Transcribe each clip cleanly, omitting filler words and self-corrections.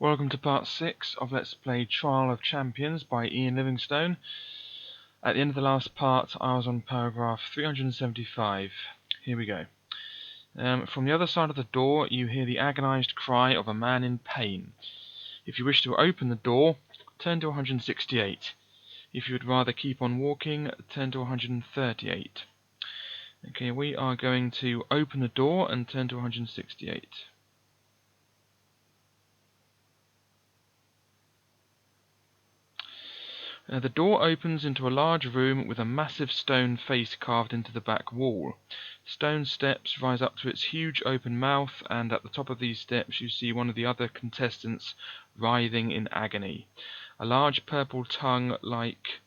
Welcome to part 6 of Let's Play Trial of Champions by Ian Livingstone. At the end of the last part I was on paragraph 375. Here we go. From the other side of the door you hear the agonised cry of a man in pain. If you wish to open the door, turn to 168. If you would rather keep on walking, turn to 138. Okay, we are going to open the door and turn to 168. The door opens into a large room with a massive stone face carved into the back wall. Stone steps rise up to its huge open mouth, and at the top of these steps you see one of the other contestants writhing in agony. A large purple tongue like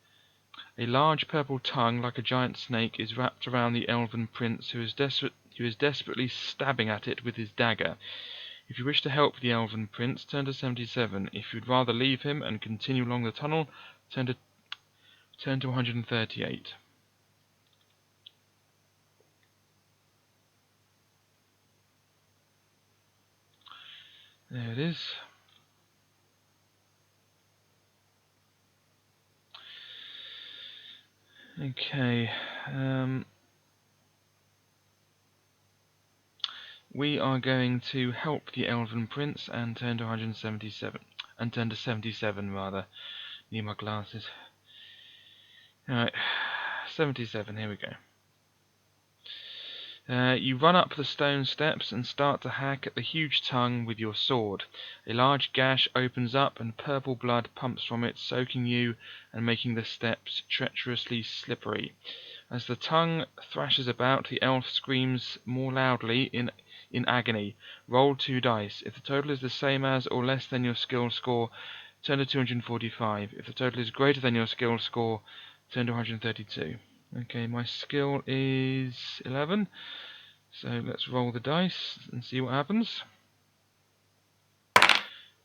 a giant snake is wrapped around the elven prince, who is desperately stabbing at it with his dagger. If you wish to help the elven prince, turn to 77. If you'd rather leave him and continue along the tunnel, turn to 138. There it is. Okay. We are going to help the elven prince and turn to 177. And turn to 77 rather. Need my glasses. Alright, 77, here we go. You run up the stone steps and start to hack at the huge tongue with your sword. A large gash opens up and purple blood pumps from it, soaking you and making the steps treacherously slippery. As the tongue thrashes about, the elf screams more loudly in agony. Roll 2 dice. If the total is the same as or less than your skill score, turn to 245. If the total is greater than your skill score, turn to 132. Okay, my skill is 11, so let's roll the dice and see what happens.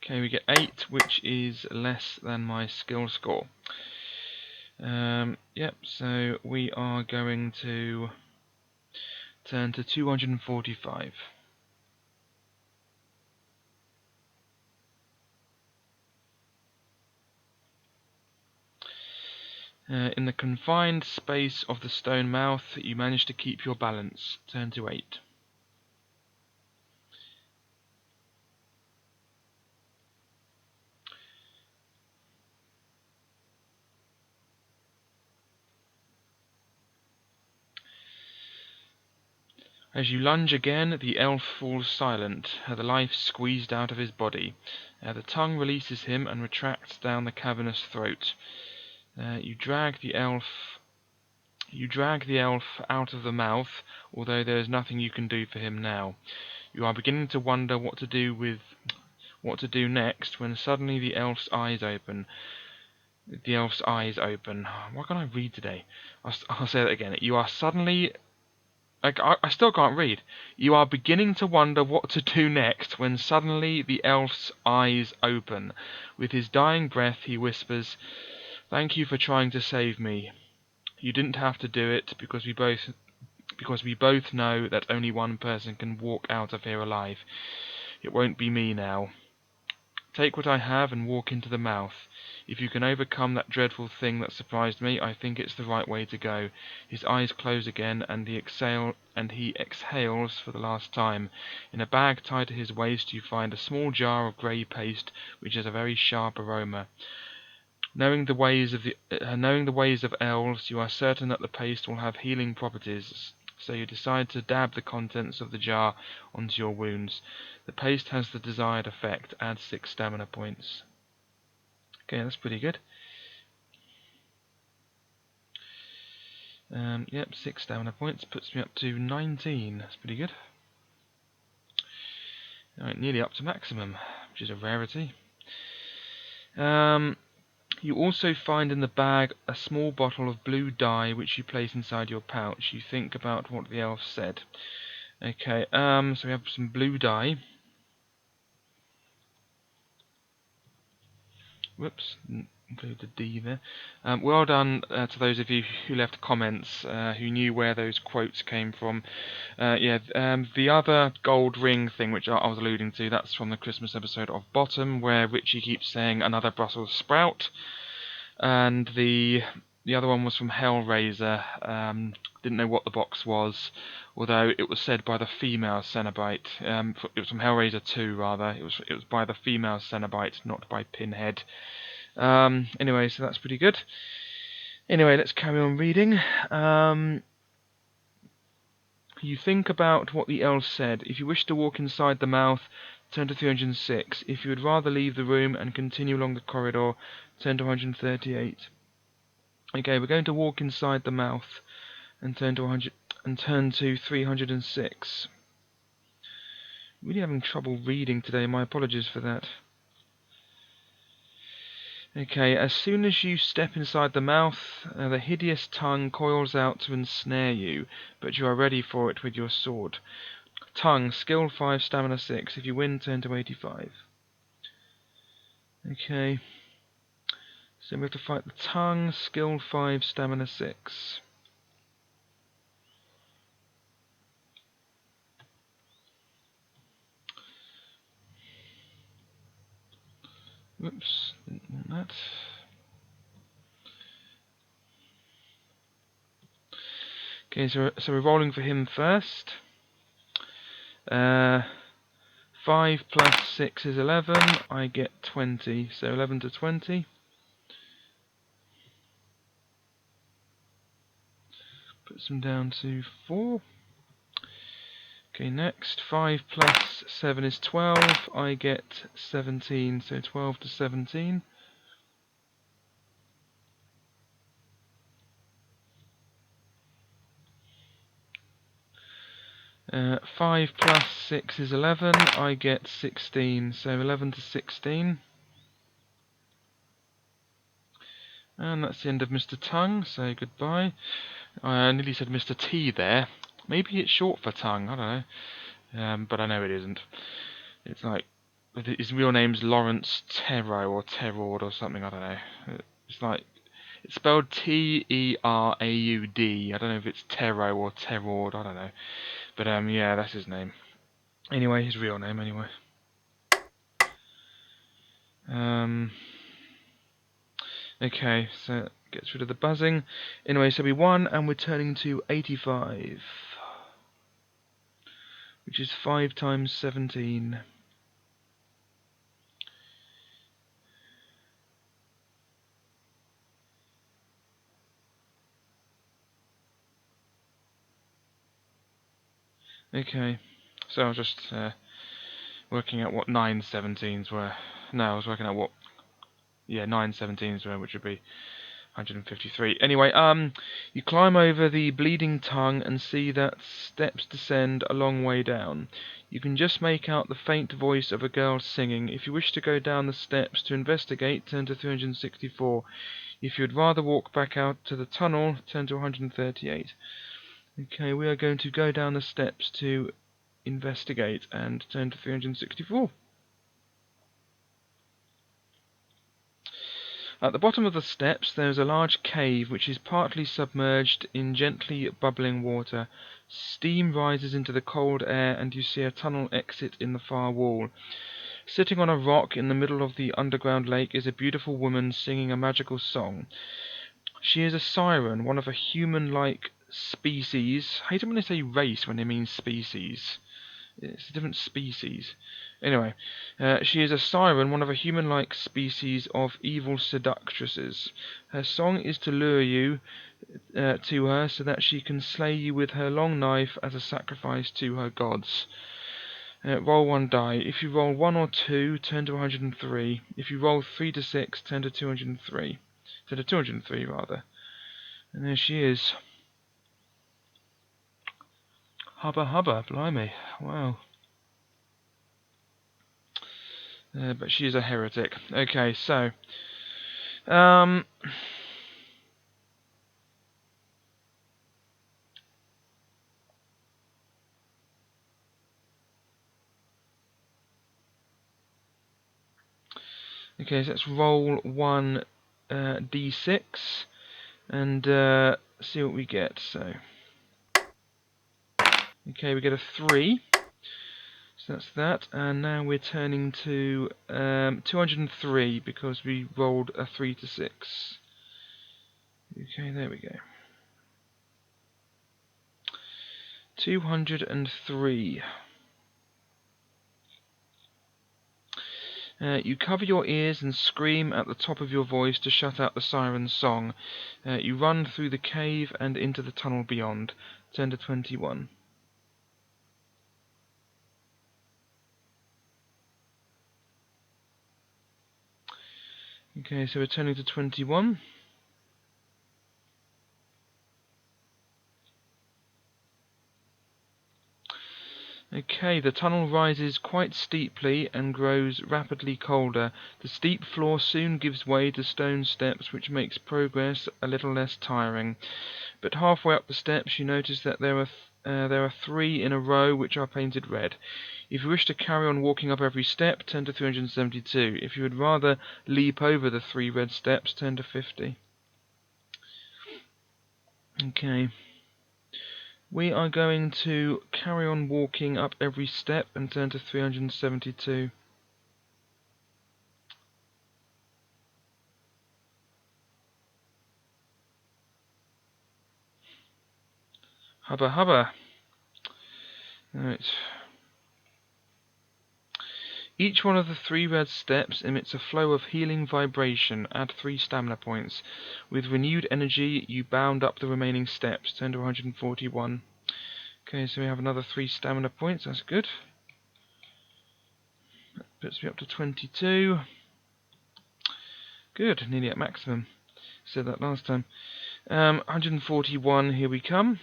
Okay, we get 8, which is less than my skill score. Yep, so we are going to turn to 245. In the confined space of the stone mouth, you manage to keep your balance. Turn to 8. As you lunge again, the elf falls silent, the life squeezed out of his body. The tongue releases him and retracts down the cavernous throat. You drag the elf out of the mouth, although there is nothing you can do for him now. You are beginning to wonder what to do next, when suddenly the elf's eyes open. Why can't I read today? I'll say that again. You are suddenly... I still can't read. You are beginning to wonder what to do next, when suddenly the elf's eyes open. With his dying breath he whispers, "Thank you for trying to save me. You didn't have to do it, because we both know that only one person can walk out of here alive. It won't be me now. Take what I have and walk into the mouth. If you can overcome that dreadful thing that surprised me, I think it's the right way to go." His eyes close again, and he exhales for the last time. In a bag tied to his waist you find a small jar of grey paste, which has a very sharp aroma. Knowing the ways of elves, you are certain that the paste will have healing properties, so you decide to dab the contents of the jar onto your wounds. The paste has the desired effect. Add 6 stamina points. Okay, that's pretty good. Yep, 6 stamina points puts me up to 19. That's pretty good. Alright, nearly up to maximum, which is a rarity. You also find in the bag a small bottle of blue dye, which you place inside your pouch. You think about what the elf said. Okay, so we have some blue dye. Whoops, include the D there. Well done to those of you who left comments, who knew where those quotes came from. The other gold ring thing, which I was alluding to, that's from the Christmas episode of Bottom, where Richie keeps saying another Brussels sprout. And the other one was from Hellraiser. Didn't know what the box was, although it was said by the female Cenobite. It was from Hellraiser 2, rather. It was by the female Cenobite, not by Pinhead. Anyway, so that's pretty good. Anyway, let's carry on reading. You think about what the elf said. If you wish to walk inside the mouth, turn to 306. If you would rather leave the room and continue along the corridor, turn to 138. Okay, we're going to walk inside the mouth and turn to 306. Really having trouble reading today. My apologies for that. Okay, as soon as you step inside the mouth, the hideous tongue coils out to ensnare you, but you are ready for it with your sword. Tongue, skill 5, stamina 6. If you win, turn to 85. Okay. So we have to fight the tongue, skill 5, stamina 6. Whoops, didn't want that. Okay, so we're rolling for him first. 5 plus 6 is 11. I get 20, so 11 to 20. Puts them down to 4. Okay, next, 5 plus 7 is 12. I get 17, so 12 to 17. Uh, 5 plus 6 is 11. I get 16, so 11 to 16. And that's the end of Mr. Tongue, so goodbye. I nearly said Mr. T there. Maybe it's short for tongue, I don't know. But I know it isn't. It's like, his real name's Lawrence Terrau or Terraud or something, I don't know. It's like, it's spelled T-E-R-A-U-D. I don't know if it's Terrau or Terraud, I don't know. But yeah, that's his name. Anyway, his real name anyway. Okay, so gets rid of the buzzing. Anyway, so we won and we're turning to 85. Which is 5 times 17. Okay, so I was just working out what 9 17s were. No, I was working out what 9 17s were, which would be 153. Anyway, you climb over the bleeding tongue and see that steps descend a long way down. You can just make out the faint voice of a girl singing. If you wish to go down the steps to investigate, turn to 364. If you'd rather walk back out to the tunnel, turn to 138. Okay, we are going to go down the steps to investigate and turn to 364. At the bottom of the steps there is a large cave which is partly submerged in gently bubbling water. Steam rises into the cold air and you see a tunnel exit in the far wall. Sitting on a rock in the middle of the underground lake is a beautiful woman singing a magical song. She is a siren, one of a human-like species. I hate it when they say race when they mean species. It's a different species. Anyway, she is a siren, one of a human-like species of evil seductresses. Her song is to lure you to her so that she can slay you with her long knife as a sacrifice to her gods. Roll 1 die. If you roll 1 or 2, turn to 103. If you roll 3 to 6, turn to 203. Turn to 203, rather. And there she is. Hubba hubba, blimey. Wow. But she is a heretic. Okay, so Okay, so let's roll 1 d6 and see what we get. So, okay, we get a 3. So that's that, and now we're turning to 203 because we rolled a 3 to 6. Okay, there we go. 203. You cover your ears and scream at the top of your voice to shut out the siren's song. You run through the cave and into the tunnel beyond. Turn to 21. Okay, so we're turning to 21. Okay, the tunnel rises quite steeply and grows rapidly colder. The steep floor soon gives way to stone steps, which makes progress a little less tiring. But halfway up the steps you notice that there are 3 in a row which are painted red. If you wish to carry on walking up every step, turn to 372. If you would rather leap over the 3 red steps, turn to 50. Okay. We are going to carry on walking up every step and turn to 372. Hubba hubba. Right. Each one of the 3 red steps emits a flow of healing vibration. Add 3 stamina points. With renewed energy, you bound up the remaining steps. Turn to 141. Okay, so we have another 3 stamina points. That's good. That puts me up to 22. Good, nearly at maximum. Said that last time. 141, here we come.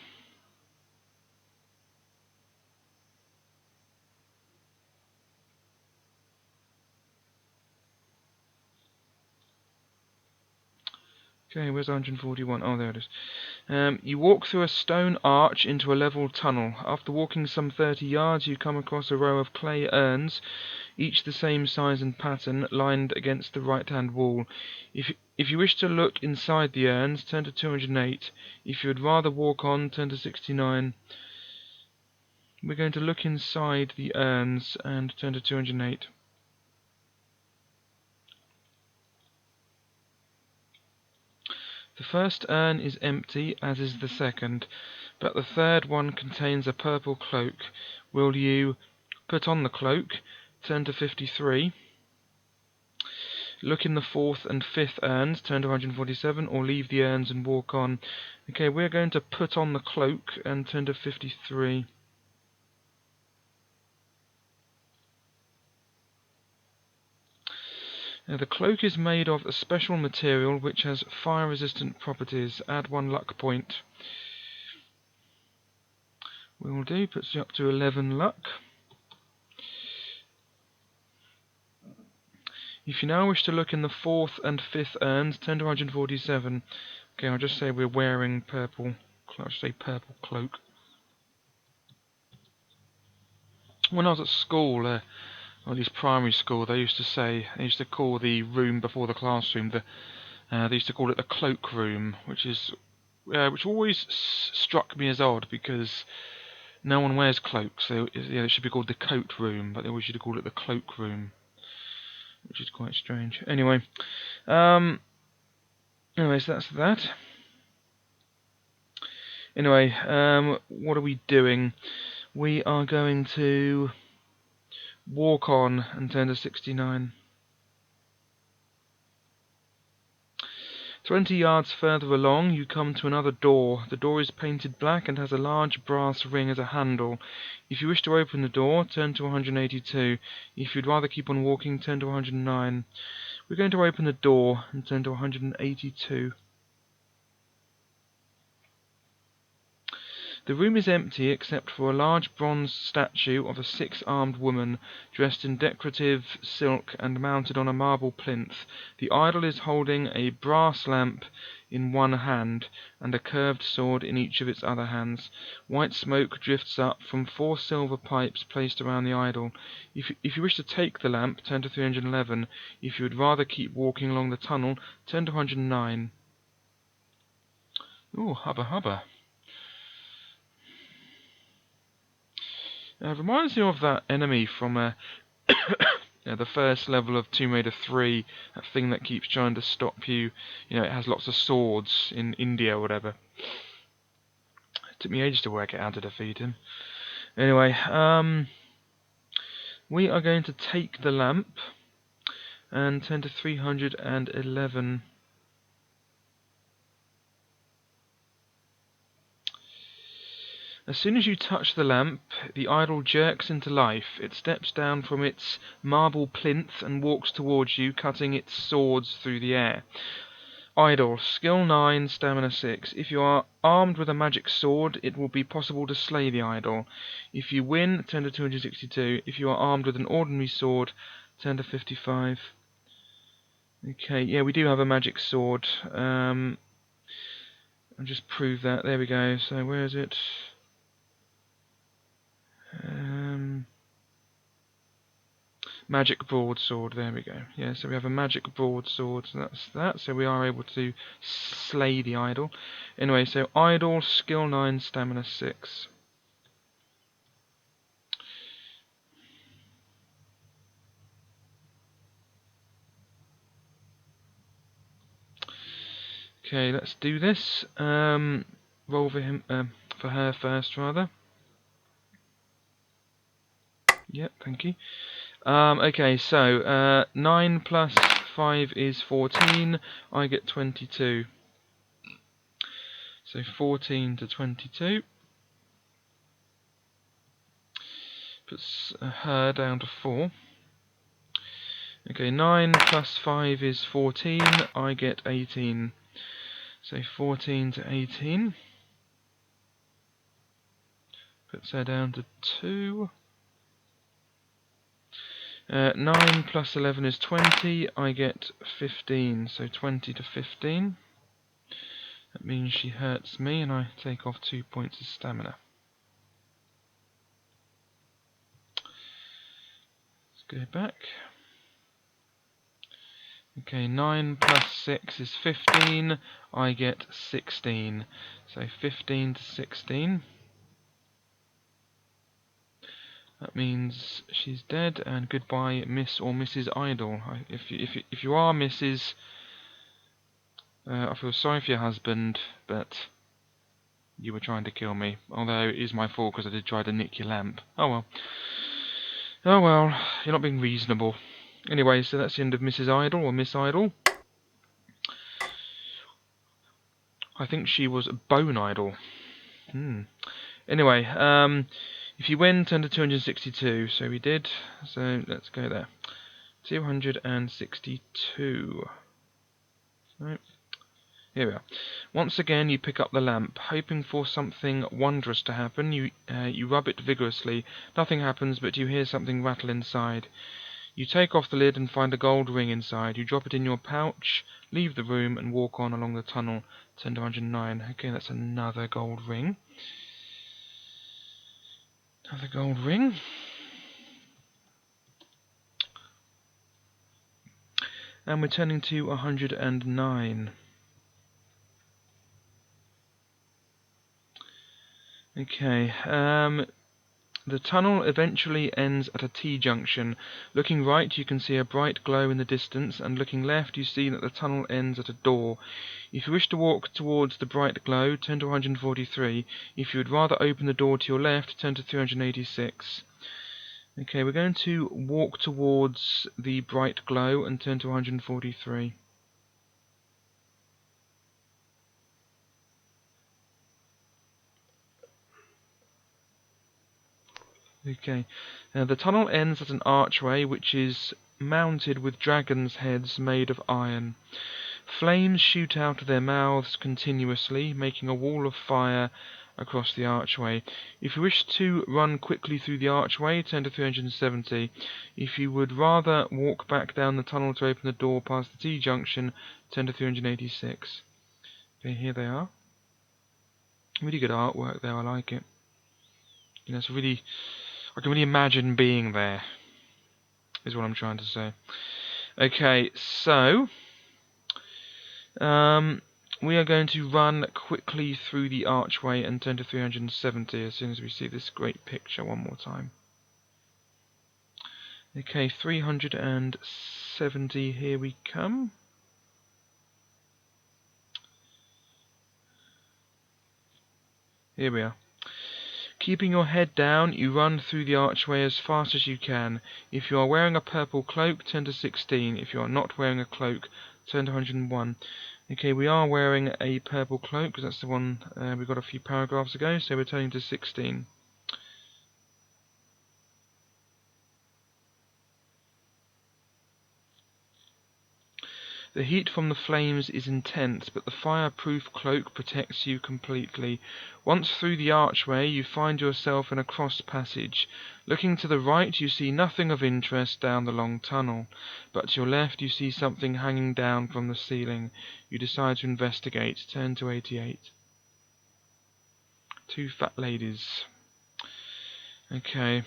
Okay, where's 141? Oh, there it is. You walk through a stone arch into a level tunnel. After walking some 30 yards, you come across a row of clay urns, each the same size and pattern, lined against the right-hand wall. If you wish to look inside the urns, turn to 208. If you would rather walk on, turn to 69. We're going to look inside the urns and turn to 208. The first urn is empty, as is the second, but the third one contains a purple cloak. Will you put on the cloak, turn to 53, look in the 4th and 5th urns, turn to 147, or leave the urns and walk on? Okay, we're going to put on the cloak and turn to 53. Now, the cloak is made of a special material which has fire-resistant properties. Add 1 luck point. Will do, puts you up to 11 luck. If you now wish to look in the 4th and 5th urns, turn to 147. Okay, I'll just say we're wearing purple. I'll say purple cloak. When I was at school, or at least primary school, they used to call the room before the classroom they used to call it the cloak room, which always struck me as odd because no one wears cloaks, so yeah, it should be called the coat room, but they always used to call it the cloak room, which is quite strange. Anyway, anyways, that's that. Anyway, what are we doing? We are going to walk on and turn to 69. 20 yards further along, you come to another door. The door is painted black and has a large brass ring as a handle. If you wish to open the door, turn to 182. If you'd rather keep on walking, turn to 109. We're going to open the door and turn to 182. The room is empty except for a large bronze statue of a six-armed woman dressed in decorative silk and mounted on a marble plinth. The idol is holding a brass lamp in one hand and a curved sword in each of its other hands. White smoke drifts up from 4 silver pipes placed around the idol. If you wish to take the lamp, turn to 311. If you would rather keep walking along the tunnel, turn to 109. Ooh, hubba hubba. Reminds me of that enemy from the first level of Tomb Raider 3, that thing that keeps trying to stop you. You know, it has lots of swords in India or whatever. It took me ages to work it out to defeat him. Anyway, we are going to take the lamp and turn to 311. As soon as you touch the lamp, the idol jerks into life. It steps down from its marble plinth and walks towards you, cutting its swords through the air. Idol, skill 9, stamina 6. If you are armed with a magic sword, it will be possible to slay the idol. If you win, turn to 262. If you are armed with an ordinary sword, turn to 55. Okay, yeah, we do have a magic sword. I'll just prove that. There we go. So where is it? Magic broadsword, there we go. Yeah, so we have a magic broadsword, so that's that. So we are able to slay the idol. Anyway, so idol, skill 9, stamina 6. Okay, let's do this. Roll for him, for her first, rather. Yep, thank you. Okay, so 9 plus 5 is 14. I get 22. So 14 to 22. Puts her down to 4. Okay, 9 plus 5 is 14. I get 18. So 14 to 18. Puts her down to 2. 9 plus 11 is 20. I get 15. So 20 to 15. That means she hurts me and I take off 2 points of stamina. Let's go back. Okay, 9 plus 6 is 15. I get 16. So 15 to 16. That means she's dead, and goodbye, Miss or Mrs. Idol. If you are Mrs., I feel sorry for your husband, but you were trying to kill me. Although it is my fault because I did try to nick your lamp. Oh well. Oh well, you're not being reasonable. Anyway, so that's the end of Mrs. Idol, or Miss Idol. I think she was Bone Idol. Anyway, if you win, turn to 262. So we did. So let's go there. 262. So here we are. Once again, you pick up the lamp, hoping for something wondrous to happen. You rub it vigorously. Nothing happens, but you hear something rattle inside. You take off the lid and find a gold ring inside. You drop it in your pouch, leave the room, and walk on along the tunnel. Turn to 109. Okay, that's another gold ring. Another gold ring. And we're turning to 109. Okay, the tunnel eventually ends at a T-junction. Looking right, you can see a bright glow in the distance, and looking left, you see that the tunnel ends at a door. If you wish to walk towards the bright glow, turn to 143. If you would rather open the door to your left, turn to 386. Okay, we're going to walk towards the bright glow and turn to 143. Okay, the tunnel ends at an archway which is mounted with dragons' heads made of iron. Flames shoot out of their mouths continuously, making a wall of fire across the archway. If you wish to run quickly through the archway, turn to 370. If you would rather walk back down the tunnel to open the door past the T-junction, turn to 386. Okay, here they are. Really good artwork there, I like it. You know, I can really imagine being there, is what I'm trying to say. Okay, so we are going to run quickly through the archway and turn to 370 as soon as we see this great picture one more time. Okay, 370, here we come. Here we are. Keeping your head down, you run through the archway as fast as you can. If you are wearing a purple cloak, turn to 16. If you are not wearing a cloak, turn to 101. Okay, we are wearing a purple cloak, because that's the one we got a few paragraphs ago, so we're turning to 16. The heat from the flames is intense, but the fireproof cloak protects you completely. Once through the archway, you find yourself in a cross passage. Looking to the right, you see nothing of interest down the long tunnel, but to your left you see something hanging down from the ceiling. You decide to investigate. Turn to 88. Two fat ladies. Okay.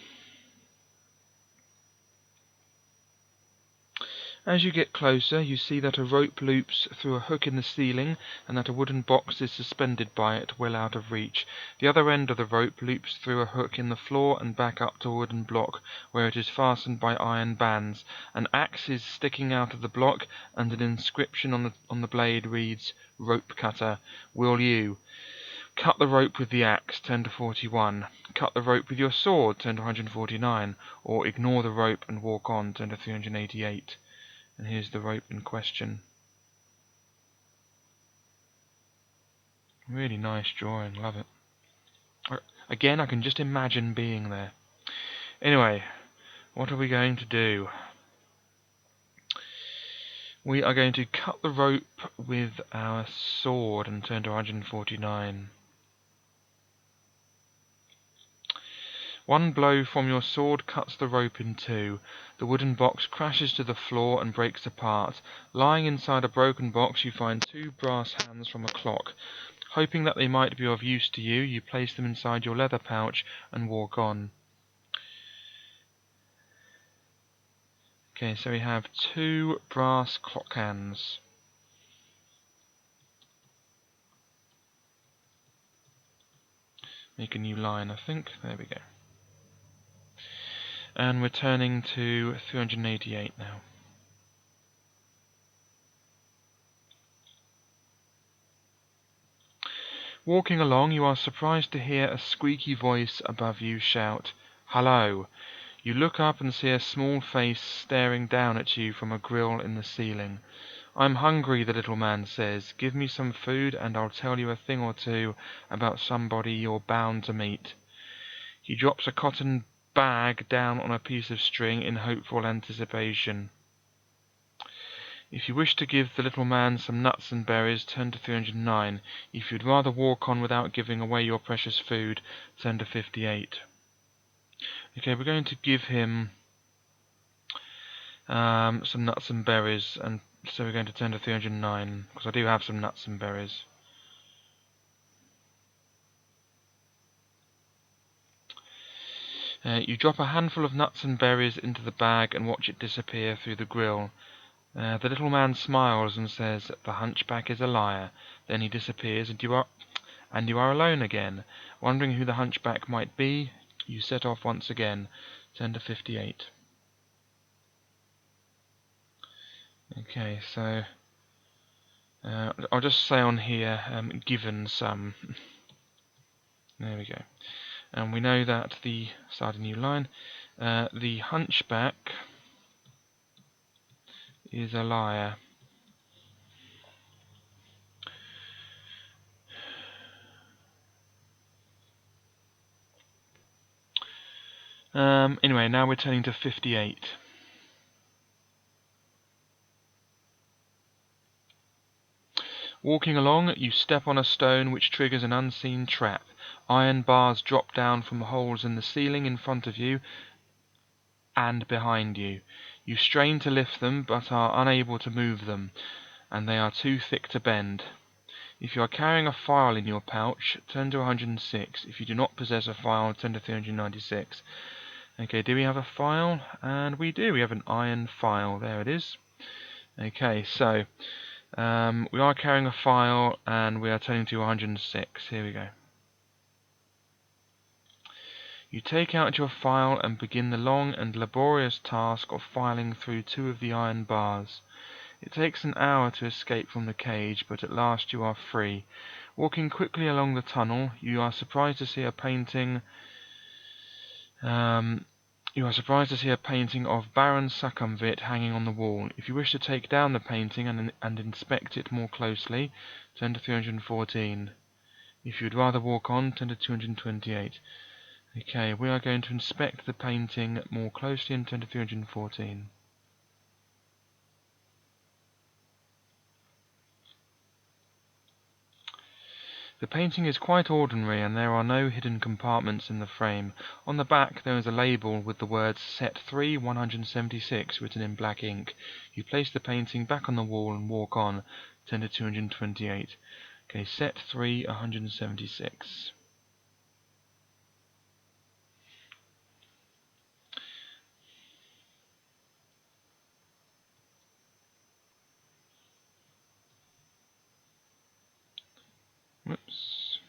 As you get closer, you see that a rope loops through a hook in the ceiling and that a wooden box is suspended by it, well out of reach. The other end of the rope loops through a hook in the floor and back up to a wooden block, where it is fastened by iron bands. An axe is sticking out of the block, and an inscription on the blade reads, "Rope cutter, will you?" Cut the rope with the axe, turn to 41. Cut the rope with your sword, turn to 149. Or ignore the rope and walk on, turn to 388. And here's the rope in question. Really nice drawing, love it. Again, I can just imagine being there. Anyway, what are we going to do? We are going to cut the rope with our sword and turn to 149. One blow from your sword cuts the rope in two. The wooden box crashes to the floor and breaks apart. Lying inside a broken box, you find two brass hands from a clock. Hoping that they might be of use to you, you place them inside your leather pouch and walk on. Okay, so we have two brass clock hands. Make a new line, I think. There we go. And we're turning to 388 now. Walking along, you are surprised to hear a squeaky voice above you shout, "Hello!" You look up and see a small face staring down at you from a grill in the ceiling. "I'm hungry," the little man says. "Give me some food and I'll tell you a thing or two about somebody you're bound to meet." He drops a cotton bag down on a piece of string in hopeful anticipation. If you wish to give the little man some nuts and berries, turn to 309. If you'd rather walk on without giving away your precious food, turn to 58. Okay, we're going to give him some nuts and berries, and so we're going to turn to 309, because I do have some nuts and berries. You drop a handful of nuts and berries into the bag and watch it disappear through the grill. The little man smiles and says, "The hunchback is a liar." Then he disappears, and you are alone again. Wondering who the hunchback might be, you set off once again. Turn to 58. Okay, so I'll just say on here, given some. There we go. And we know that start a new line, the hunchback is a liar. Anyway, now we're turning to 58. Walking along, you step on a stone which triggers an unseen trap. Iron bars drop down from holes in the ceiling in front of you and behind you. You strain to lift them, but are unable to move them, and they are too thick to bend. If you are carrying a file in your pouch, turn to 106. If you do not possess a file, turn to 396. Okay, do we have a file? And we do. We have an iron file. There it is. Okay, so we are carrying a file, and we are turning to 106. Here we go. You take out your file and begin the long and laborious task of filing through 2 of the iron bars. It takes an hour to escape from the cage, but at last you are free. Walking quickly along the tunnel, you are surprised to see a painting. You are surprised to see a painting of Baron Succumvit hanging on the wall. If you wish to take down the painting and inspect it more closely, turn to 314. If you would rather walk on, turn to 228. Okay, we are going to inspect the painting more closely and turn to 314. The painting is quite ordinary, and there are no hidden compartments in the frame. On the back there is a label with the words Set 3 176 written in black ink. You place the painting back on the wall and walk on, turn to 228. Okay, Set 3 176. Whoops.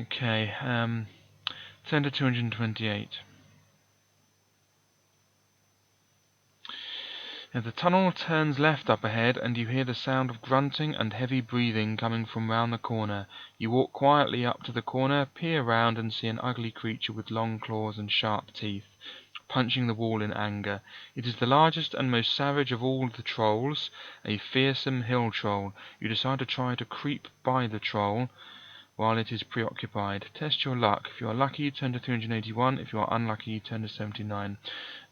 Okay, turn to 228. Now the tunnel turns left up ahead, and you hear the sound of grunting and heavy breathing coming from round the corner. You walk quietly up to the corner, peer round, and see an ugly creature with long claws and sharp teeth, punching the wall in anger. It is the largest and most savage of all the trolls, a fearsome hill troll. You decide to try to creep by the troll while it is preoccupied. Test your luck. If you are lucky, turn to 381. If you are unlucky, turn to 79.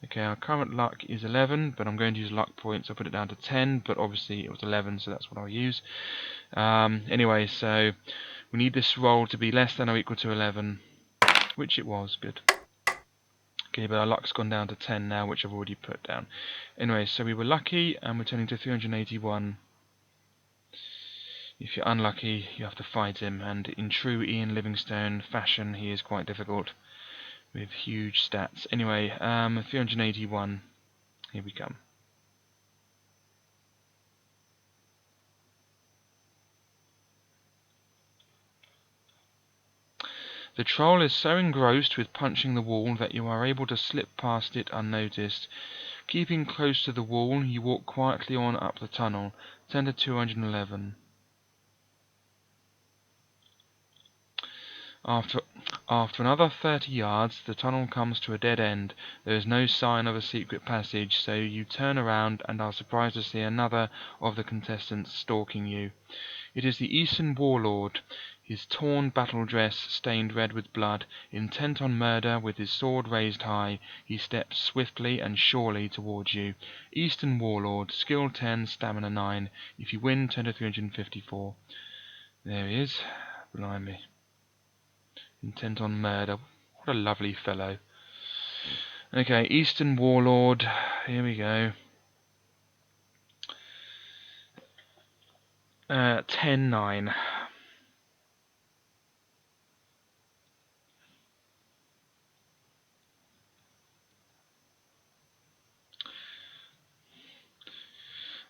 Okay, our current luck is 11, but I'm going to use luck points. I'll put it down to 10, but obviously it was 11, so that's what I'll use. Anyway, so we need this roll to be less than or equal to 11, which it was. Good. Okay, but our luck's gone down to 10 now, which I've already put down. Anyway, so we were lucky, and we're turning to 381. If you're unlucky, you have to fight him, and in true Ian Livingstone fashion, he is quite difficult, with huge stats. Anyway, 381, here we come. The troll is so engrossed with punching the wall that you are able to slip past it unnoticed. Keeping close to the wall, you walk quietly on up the tunnel. Turn to 211. After another 30 yards, the tunnel comes to a dead end. There is no sign of a secret passage, so you turn around and are surprised to see another of the contestants stalking you. It is the Eastern warlord, his torn battle dress stained red with blood. Intent on murder, with his sword raised high, he steps swiftly and surely towards you. Eastern warlord, skill 10, stamina 9. If you win, turn to 354. There he is. Blimey. Intent on murder. What a lovely fellow. Okay, Eastern warlord. Here we go. 10-9.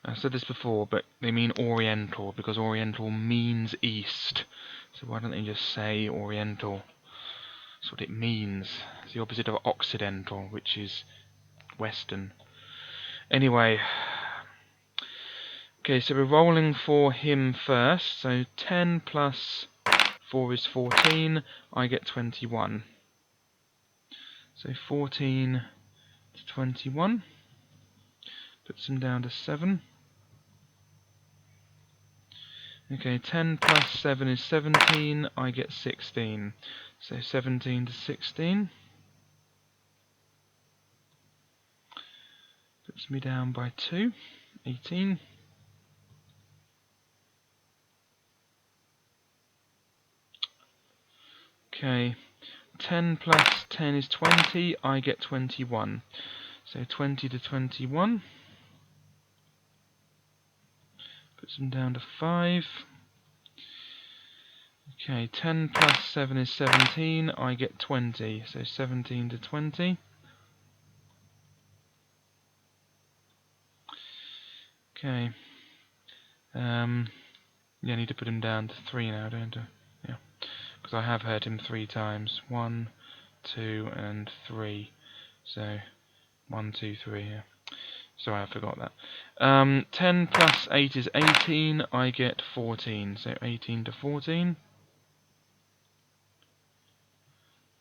I said this before, but they mean Oriental, because Oriental means East. So why don't they just say Oriental? That's what it means. It's the opposite of Occidental, which is Western. Anyway. Okay, so we're rolling for him first. So 10 plus 4 is 14. I get 21. So 14 to 21. Puts him down to 7. Okay, 10 plus 7 is 17. I get 16. So 17 to 16. Puts me down by 2. 18. Okay, 10 plus 10 is 20, I get 21. So 20 to 21. Puts them down to 5. Okay, 10 plus 7 is 17, I get 20. So 17 to 20. Okay. Yeah, I need to put him down to 3 now, don't I? Yeah. Because I have hurt him 3 times. 1, 2, and 3. So 1, 2, 3, yeah. Sorry, I forgot that. 10 plus 8 is 18, I get 14. So 18 to 14.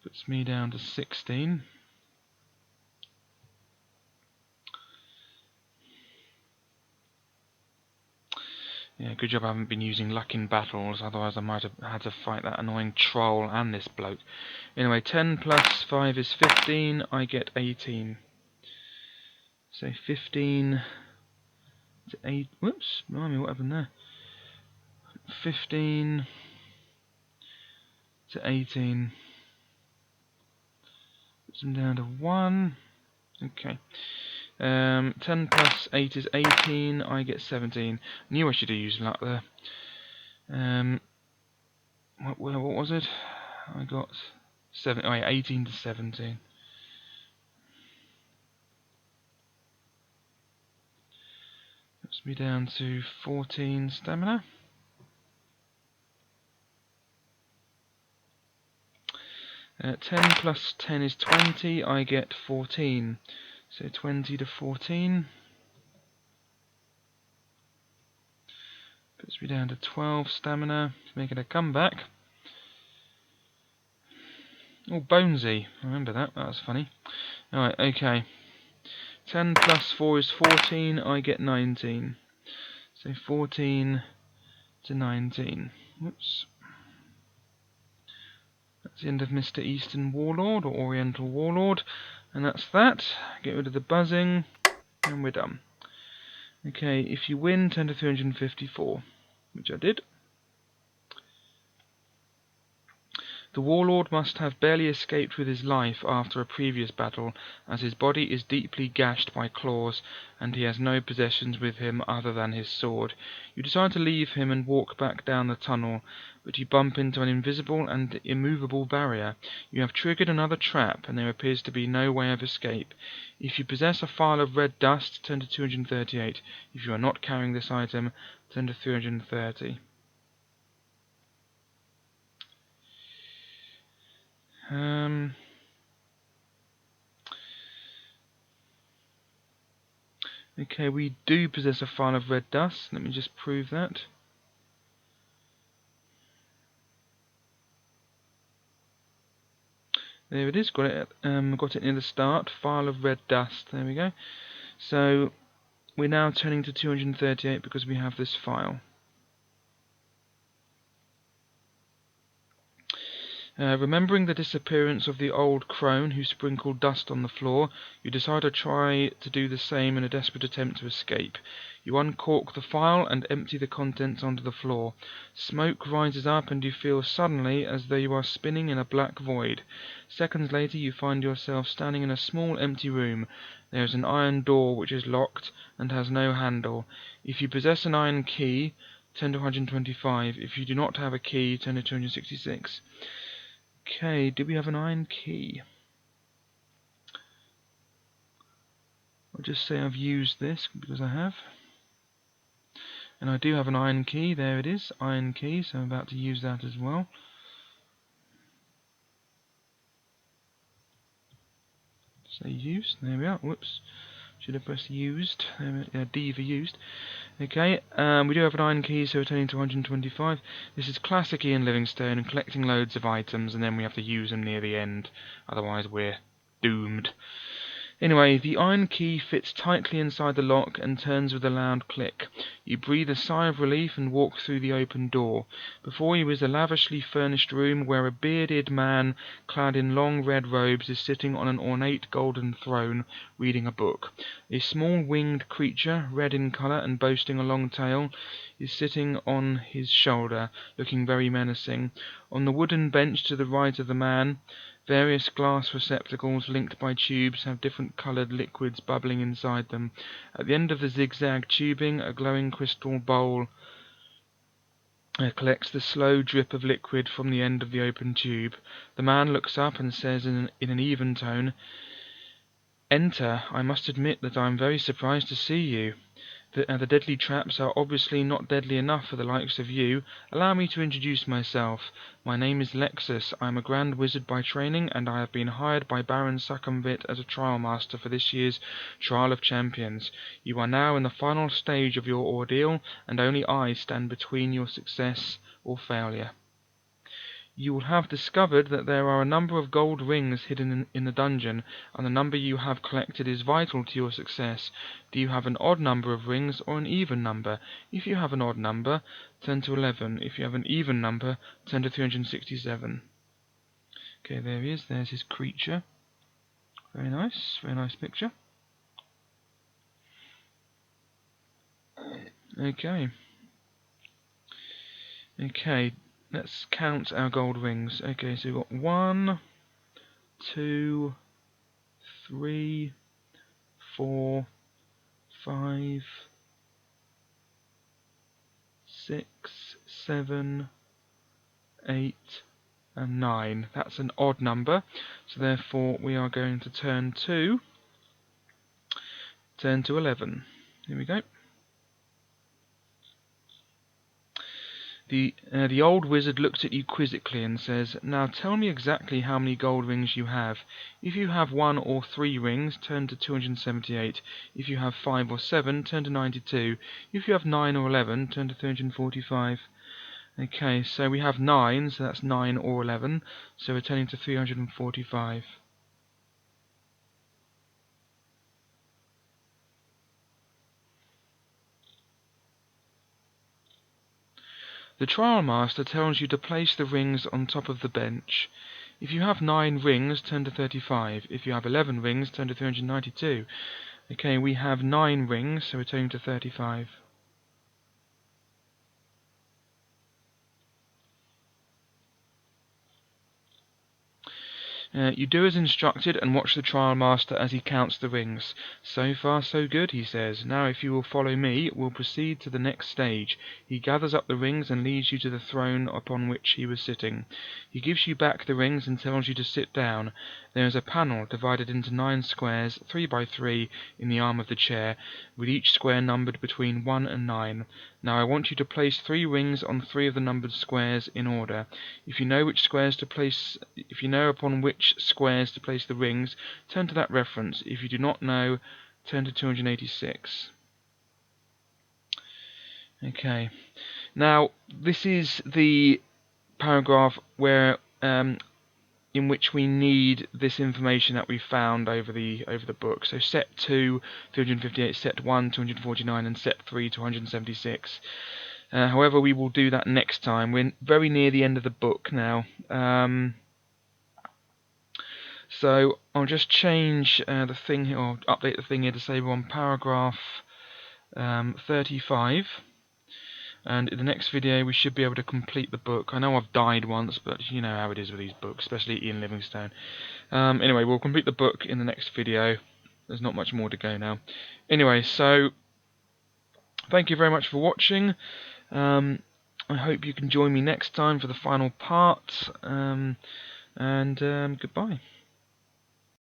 Puts me down to 16. Yeah, good job I haven't been using luck in battles, otherwise I might have had to fight that annoying troll and this bloke. Anyway, 10 plus 5 is 15, I get 18. So 15 to 8, whoops, blimey, what happened there? 15 to 18. Puts them down to 1. Okay. 10 plus 8 is 18, I get 17. Knew I should have used luck there. What was it? I got 18 to 17. Puts me down to 14 stamina. Uh, 10 plus 10 is 20, I get 14. So 20 to 14. Puts me down to 12 stamina, making a comeback. Oh, Bonesy. I remember that, that was funny. Alright, okay. 10 plus 4 is 14, I get 19. So 14 to 19. Whoops. That's the end of Mr. Eastern Warlord, or Oriental Warlord. And that's that. Get rid of the buzzing, and we're done. Okay, if you win, turn to 354, which I did. The warlord must have barely escaped with his life after a previous battle, as his body is deeply gashed by claws, and he has no possessions with him other than his sword. You decide to leave him and walk back down the tunnel, but you bump into an invisible and immovable barrier. You have triggered another trap, and there appears to be no way of escape. If you possess a file of red dust, turn to 238. If you are not carrying this item, turn to 330. Okay, we do possess a file of red dust. Let me just prove that. There it is. Got it near the start. File of red dust. There we go. So we're now turning to 238 because we have this file. Remembering the disappearance of the old crone who sprinkled dust on the floor, you decide to try to do the same in a desperate attempt to escape. You uncork the file and empty the contents onto the floor. Smoke rises up and you feel suddenly as though you are spinning in a black void. Seconds later you find yourself standing in a small empty room. There is an iron door which is locked and has no handle. If you possess an iron key, turn to 125. If you do not have a key, turn to 266. Okay, do we have an iron key? I'll just say I've used this because I have. And I do have an iron key, there it is, iron key, so I'm about to use that as well. Say used, there we are, whoops. Should have pressed used, D for used. Okay, we do have an iron key, so we're turning to 125. This is classic Ian Livingstone, and collecting loads of items, and then we have to use them near the end. Otherwise we're doomed. Anyway, the iron key fits tightly inside the lock and turns with a loud click. You breathe a sigh of relief and walk through the open door. Before you is a lavishly furnished room where a bearded man clad in long red robes is sitting on an ornate golden throne, reading a book. A small winged creature, red in colour and boasting a long tail, is sitting on his shoulder, looking very menacing. On the wooden bench to the right of the man, various glass receptacles linked by tubes have different coloured liquids bubbling inside them. At the end of the zigzag tubing, a glowing crystal bowl collects the slow drip of liquid from the end of the open tube. The man looks up and says in an even tone, "Enter. I must admit that I am very surprised to see you. The deadly traps are obviously not deadly enough for the likes of you. Allow me to introduce myself. My name is Lexus. I am a grand wizard by training, and I have been hired by Baron Succumvit as a trial master for this year's Trial of Champions. You are now in the final stage of your ordeal, and only I stand between your success or failure. You will have discovered that there are a number of gold rings hidden in the dungeon, and the number you have collected is vital to your success. Do you have an odd number of rings or an even number? If you have an odd number, turn to 11. If you have an even number, turn to 367. Okay, there he is. There's his creature. Very nice picture. Okay, let's count our gold rings. Okay, so we've got 1, 2, 3, 4, 5, 6, 7, 8, and 9. That's an odd number, so therefore we are going to turn to 11. Here we go. The old wizard looks at you quizzically and says, "Now tell me exactly how many gold rings you have. If you have 1 or 3 rings, turn to 278. If you have 5 or 7, turn to 92. If you have 9 or 11, turn to 345. Okay, so we have 9, so that's 9 or 11, so we're turning to 345. The trial master tells you to place the rings on top of the bench. If you have 9 rings, turn to 35. If you have 11 rings, turn to 392. Okay, we have 9 rings, so we're turning to 35. You do as instructed and watch the trial master as he counts the rings. So far so good, he says. Now if you will follow me, we'll proceed to the next stage. He gathers up the rings and leads you to the throne upon which he was sitting. He gives you back the rings and tells you to sit down. There is a panel divided into 9 squares, 3 by 3, in the arm of the chair, with each square numbered between 1 and 9. Now I want you to place 3 rings on 3 of the numbered squares in order. If you know upon which squares to place the rings, turn to that reference. If you do not know, turn to 286. Okay. Now this is the paragraph where in which we need this information that we found over the book. So set 2, 358, set 1, 249, and set 3, 276. However, we will do that next time. We're very near the end of the book now. So I'll just change the thing here, or update the thing here to say we're on paragraph 35. And in the next video we should be able to complete the book. I know I've died once, but you know how it is with these books, especially Ian Livingstone. Anyway, we'll complete the book in the next video. There's not much more to go now. Anyway, so thank you very much for watching. I hope you can join me next time for the final part. And goodbye.